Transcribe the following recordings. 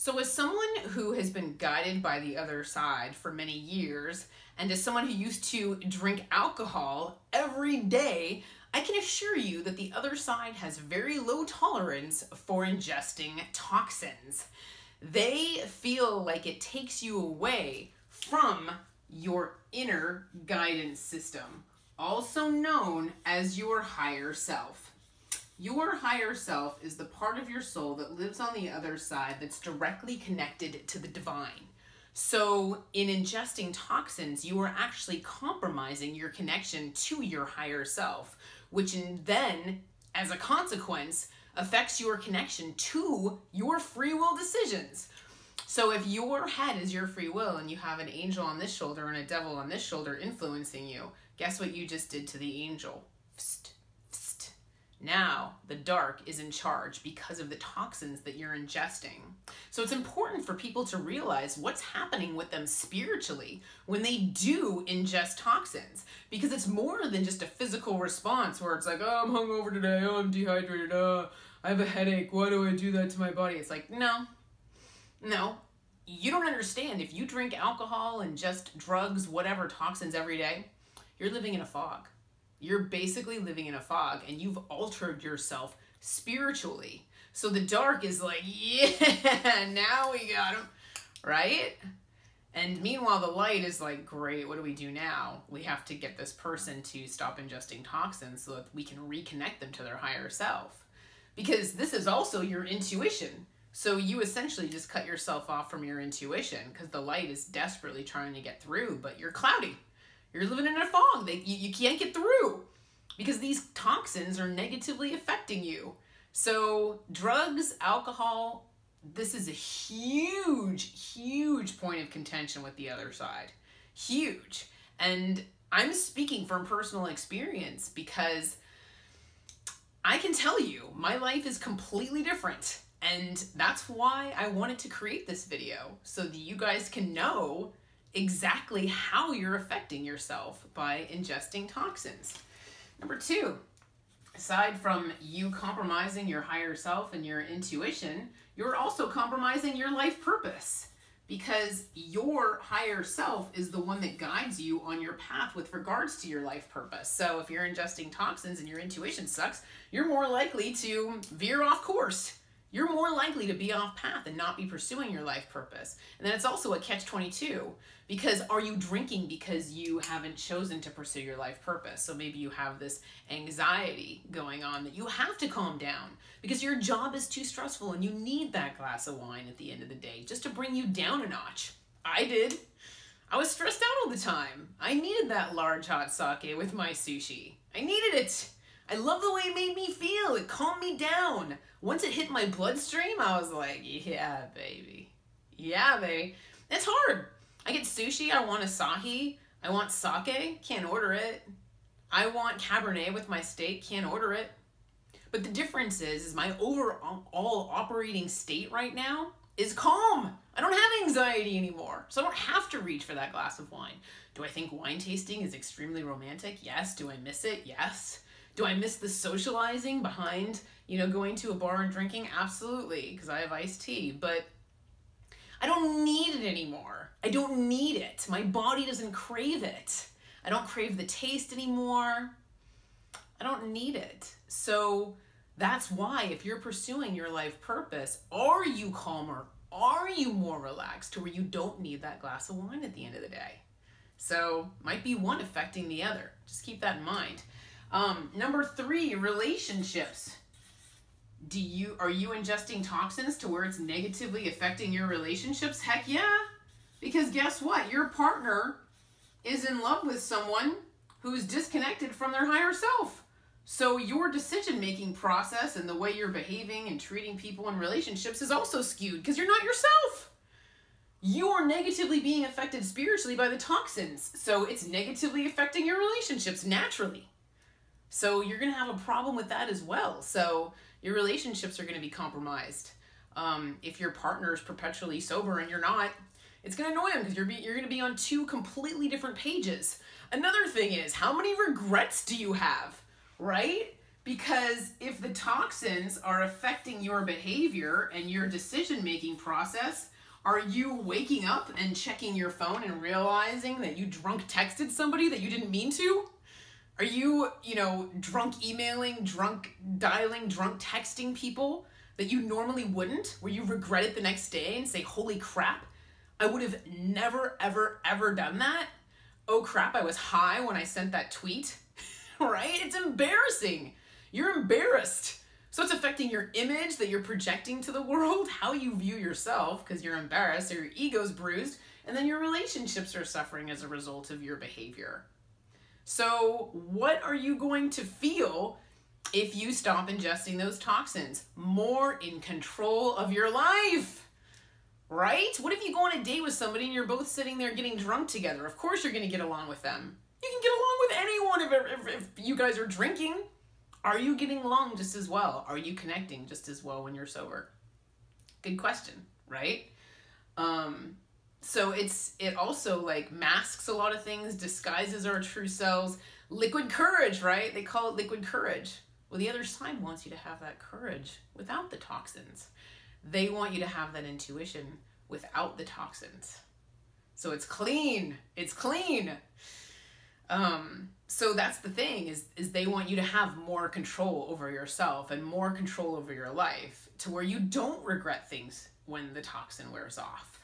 So as someone who has been guided by the other side for many years, and as someone who used to drink alcohol every day, I can assure you that the other side has very low tolerance for ingesting toxins. They feel like it takes you away from your inner guidance system, also known as your higher self. Your higher self is the part of your soul that lives on the other side that's directly connected to the divine. So in ingesting toxins, you are actually compromising your connection to your higher self, which then, as a consequence, affects your connection to your free will decisions. So if your head is your free will and you have an angel on this shoulder and a devil on this shoulder influencing you, guess what you just did to the angel? Psst, psst. Now the dark is in charge because of the toxins that you're ingesting. So it's important for people to realize what's happening with them spiritually when they do ingest toxins, because it's more than just a physical response where it's like, oh, I'm hungover today, oh, I'm dehydrated, oh, I have a headache, why do I do that to my body? It's like, no, you don't understand. If you drink alcohol, ingest drugs, whatever, toxins every day, you're living in a fog. You're basically living in a fog, and you've altered yourself spiritually. So the dark is like, yeah, now we got him, right? And meanwhile, the light is like, great, what do we do now? We have to get this person to stop ingesting toxins so that we can reconnect them to their higher self. Because this is also your intuition. So you essentially just cut yourself off from your intuition because the light is desperately trying to get through, but you're cloudy. You're living in a fog. You can't get through because these toxins are negatively affecting you. So drugs, alcohol, this is a huge, huge point of contention with the other side. Huge. And I'm speaking from personal experience because I can tell you my life is completely different. And that's why I wanted to create this video, so that you guys can know exactly how you're affecting yourself by ingesting toxins. Number 2, aside from you compromising your higher self and your intuition, you're also compromising your life purpose, because your higher self is the one that guides you on your path with regards to your life purpose. So if you're ingesting toxins and your intuition sucks, you're more likely to veer off course. You're more likely to be off path and not be pursuing your life purpose. And then it's also a catch-22, because are you drinking because you haven't chosen to pursue your life purpose? So maybe you have this anxiety going on that you have to calm down because your job is too stressful and you need that glass of wine at the end of the day just to bring you down a notch. I did. I was stressed out all the time. I needed that large hot sake with my sushi. I needed it. I love the way it made me feel. It calmed me down. Once it hit my bloodstream, I was like, yeah, baby. Yeah, baby. It's hard. I get sushi. I want asahi. I want sake. Can't order it. I want Cabernet with my steak. Can't order it. But the difference is my overall operating state right now is calm. I don't have anxiety anymore. So I don't have to reach for that glass of wine. Do I think wine tasting is extremely romantic? Yes. Do I miss it? Yes. Do I miss the socializing behind, going to a bar and drinking? Absolutely, because I have iced tea, but I don't need it anymore. I don't need it. My body doesn't crave it. I don't crave the taste anymore. I don't need it. So that's why if you're pursuing your life purpose, are you calmer? Are you more relaxed to where you don't need that glass of wine at the end of the day? So might be one affecting the other. Just keep that in mind. Number 3, relationships. Are you ingesting toxins to where it's negatively affecting your relationships? Heck yeah. Because guess what? Your partner is in love with someone who's disconnected from their higher self. So your decision-making process and the way you're behaving and treating people in relationships is also skewed because you're not yourself. You are negatively being affected spiritually by the toxins. So it's negatively affecting your relationships naturally. So you're going to have a problem with that as well. So your relationships are going to be compromised. If your partner is perpetually sober and you're not, it's going to annoy them because you're going to be on 2 completely different pages. Another thing is, how many regrets do you have, right? Because if the toxins are affecting your behavior and your decision-making process, are you waking up and checking your phone and realizing that you drunk texted somebody that you didn't mean to? Are you, drunk emailing, drunk dialing, drunk texting people that you normally wouldn't, where you regret it the next day and say, holy crap, I would have never, ever, ever done that? Oh crap, I was high when I sent that tweet, right? It's embarrassing. You're embarrassed. So it's affecting your image that you're projecting to the world, how you view yourself because you're embarrassed or your ego's bruised, and then your relationships are suffering as a result of your behavior. So what are you going to feel if you stop ingesting those toxins? More in control of your life, right? What if you go on a date with somebody and you're both sitting there getting drunk together? Of course you're going to get along with them. You can get along with anyone if you guys are drinking. Are you getting along just as well? Are you connecting just as well when you're sober? Good question, right? So it also like masks a lot of things, disguises our true selves. Liquid courage, right? They call it liquid courage. Well, the other side wants you to have that courage without the toxins. They want you to have that intuition without the toxins. So it's clean. It's clean. So that's the thing is they want you to have more control over yourself and more control over your life to where you don't regret things when the toxin wears off,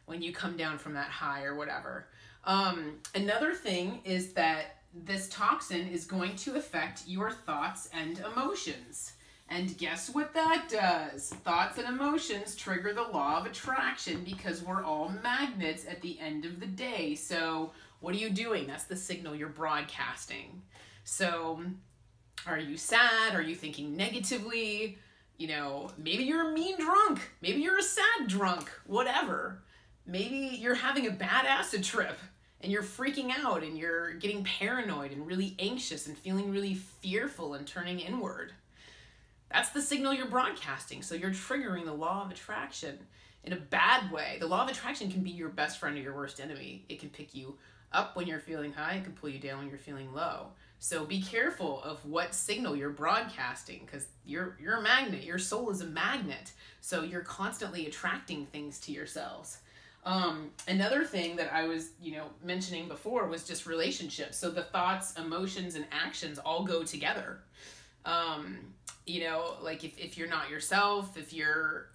when you come down from that high or whatever. Another thing is that this toxin is going to affect your thoughts and emotions. And guess what that does? Thoughts and emotions trigger the law of attraction because we're all magnets at the end of the day. So what are you doing? That's the signal you're broadcasting. So are you sad? Are you thinking negatively? Maybe you're a mean drunk. Maybe you're a sad drunk, whatever. Maybe you're having a bad acid trip and you're freaking out and you're getting paranoid and really anxious and feeling really fearful and turning inward. That's the signal you're broadcasting. So you're triggering the law of attraction in a bad way. The law of attraction can be your best friend or your worst enemy. It can pick you up when you're feeling high. It can pull you down when you're feeling low. So be careful of what signal you're broadcasting because you're a magnet. Your soul is a magnet. So you're constantly attracting things to yourselves. Another thing that I was, mentioning before was just relationships. So the thoughts, emotions, and actions all go together. Like if you're not yourself, if you're,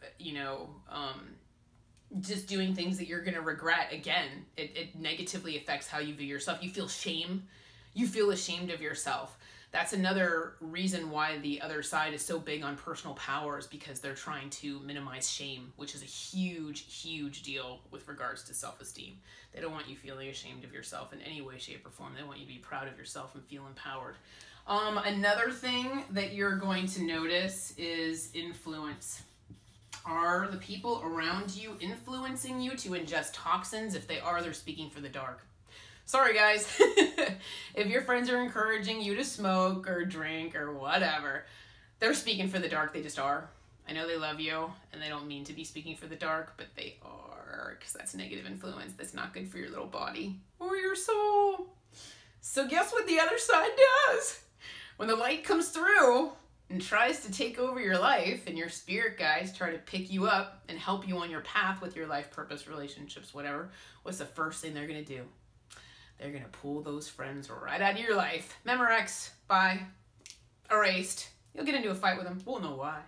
just doing things that you're going to regret, again, it negatively affects how you view yourself. You feel shame. You feel ashamed of yourself. That's another reason why the other side is so big on personal power is because they're trying to minimize shame, which is a huge, huge deal with regards to self-esteem. They don't want you feeling ashamed of yourself in any way, shape, or form. They want you to be proud of yourself and feel empowered. Another thing that you're going to notice is influence. Are the people around you influencing you to ingest toxins? If they are, they're speaking for the dark. Sorry, guys. If your friends are encouraging you to smoke or drink or whatever, they're speaking for the dark. They just are. I know they love you and they don't mean to be speaking for the dark, but they are, because that's negative influence. That's not good for your little body or your soul. So guess what the other side does? When the light comes through and tries to take over your life and your spirit guides try to pick you up and help you on your path with your life purpose, relationships, whatever, what's the first thing they're going to do? They're going to pull those friends right out of your life. Memorex, bye, erased. You'll get into a fight with them. Won't know why.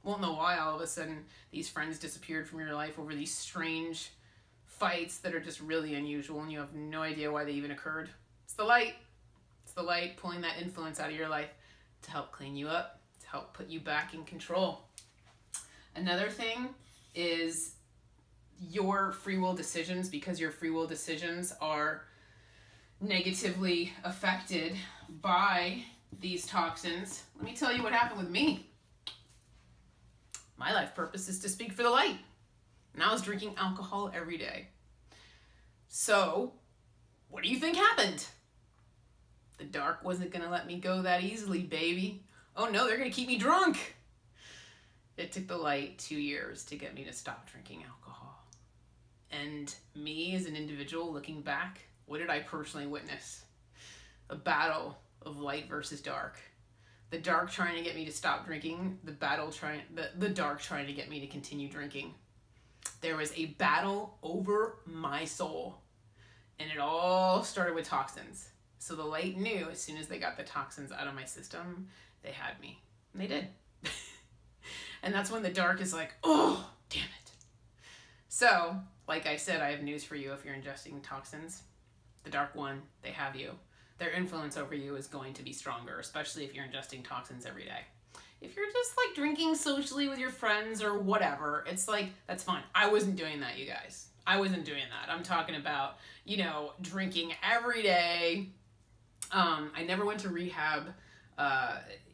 Won't know why all of a sudden these friends disappeared from your life over these strange fights that are just really unusual and you have no idea why they even occurred. It's the light. It's the light pulling that influence out of your life to help clean you up, to help put you back in control. Another thing is your free will decisions, because your free will decisions are negatively affected by these toxins. Let me tell you what happened with me. My life purpose is to speak for the light. And I was drinking alcohol every day. So, what do you think happened? The dark wasn't going to let me go that easily, baby. Oh no, they're going to keep me drunk. It took the light 2 years to get me to stop drinking alcohol. And me as an individual looking back, what did I personally witness? A battle of light versus dark. The dark trying to get me to stop drinking, the dark trying to get me to continue drinking. There was a battle over my soul, and it all started with toxins. So the light knew as soon as they got the toxins out of my system, they had me. And they did. And that's when the dark is like, oh, damn it. So, like I said, I have news for you if you're ingesting toxins. The dark one, they have you. Their influence over you is going to be stronger, especially if you're ingesting toxins every day. If you're just like drinking socially with your friends or whatever, it's like, that's fine. I wasn't doing that, you guys. I wasn't doing that. I'm talking about, you know, drinking every day. I never went to rehab.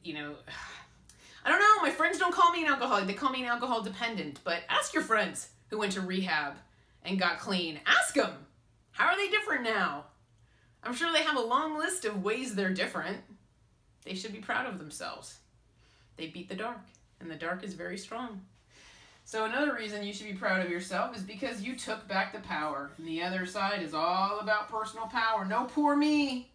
You know, I don't know. My friends don't call me an alcoholic. They call me an alcohol dependent. But ask your friends who went to rehab and got clean. Ask them. How are they different now? I'm sure they have a long list of ways they're different. They should be proud of themselves. They beat the dark, and the dark is very strong. So another reason you should be proud of yourself is because you took back the power. And the other side is all about personal power. No poor me.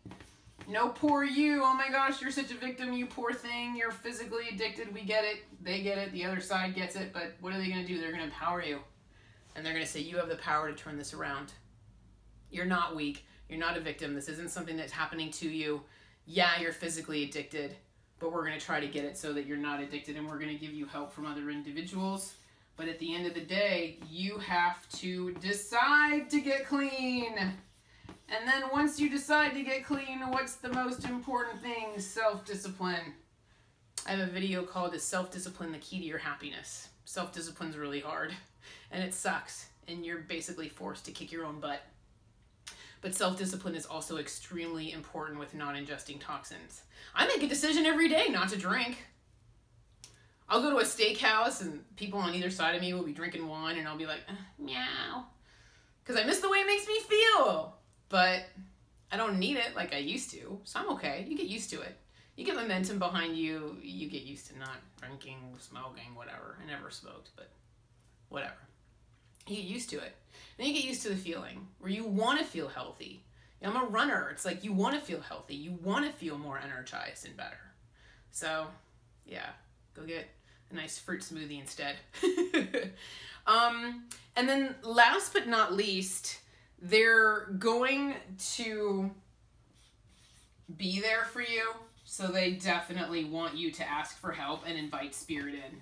No poor you. Oh my gosh, you're such a victim, you poor thing. You're physically addicted. We get it. They get it. The other side gets it. But what are they going to do? They're going to empower you. And they're going to say, you have the power to turn this around. You're not weak. You're not a victim. This isn't something that's happening to you. Yeah, you're physically addicted, but we're going to try to get it so that you're not addicted, and we're going to give you help from other individuals. But at the end of the day, you have to decide to get clean. And then once you decide to get clean, what's the most important thing? Self-discipline. I have a video called Is Self-Discipline the Key to Your Happiness? Self-discipline's really hard, and it sucks, and you're basically forced to kick your own butt. But self-discipline is also extremely important with non-ingesting toxins. I make a decision every day not to drink. I'll go to a steakhouse and people on either side of me will be drinking wine and I'll be like, meow. Because I miss the way it makes me feel. But I don't need it like I used to, so I'm okay. You get used to it. You get momentum behind you. You get used to not drinking, smoking, whatever. I never smoked, but whatever. You get used to it. Then you get used to the feeling where you want to feel healthy. You know, I'm a runner. It's like you want to feel healthy. You want to feel more energized and better. So, yeah, go get a nice fruit smoothie instead. And then last but not least, they're going to be there for you. So they definitely want you to ask for help and invite spirit in.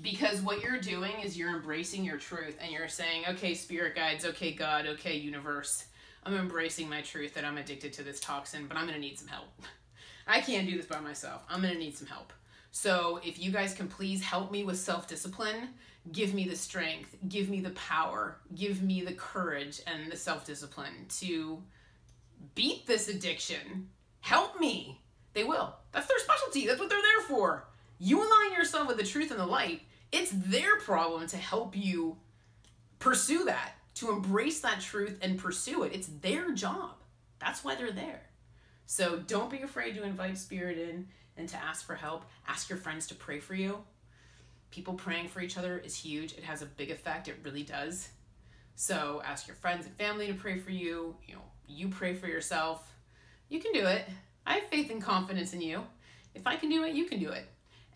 Because what you're doing is you're embracing your truth and you're saying, okay, spirit guides, okay, God, okay, universe, I'm embracing my truth that I'm addicted to this toxin, but I'm going to need some help. I can't do this by myself. I'm going to need some help. So if you guys can please help me with self-discipline, give me the strength, give me the power, give me the courage and the self-discipline to beat this addiction. Help me. They will. That's their specialty. That's what they're there for. You align yourself with the truth and the light. It's their problem to help you pursue that, to embrace that truth and pursue it. It's their job. That's why they're there. So don't be afraid to invite spirit in and to ask for help. Ask your friends to pray for you. People praying for each other is huge. It has a big effect. It really does. So ask your friends and family to pray for you. You know, you pray for yourself. You can do it. I have faith and confidence in you. If I can do it, you can do it.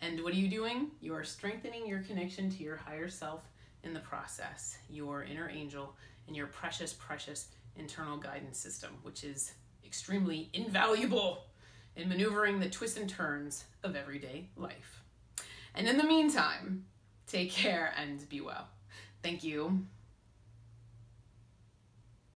And what are you doing? You are strengthening your connection to your higher self in the process, your inner angel, and your precious, precious internal guidance system, which is extremely invaluable in maneuvering the twists and turns of everyday life. And in the meantime, take care and be well. Thank you.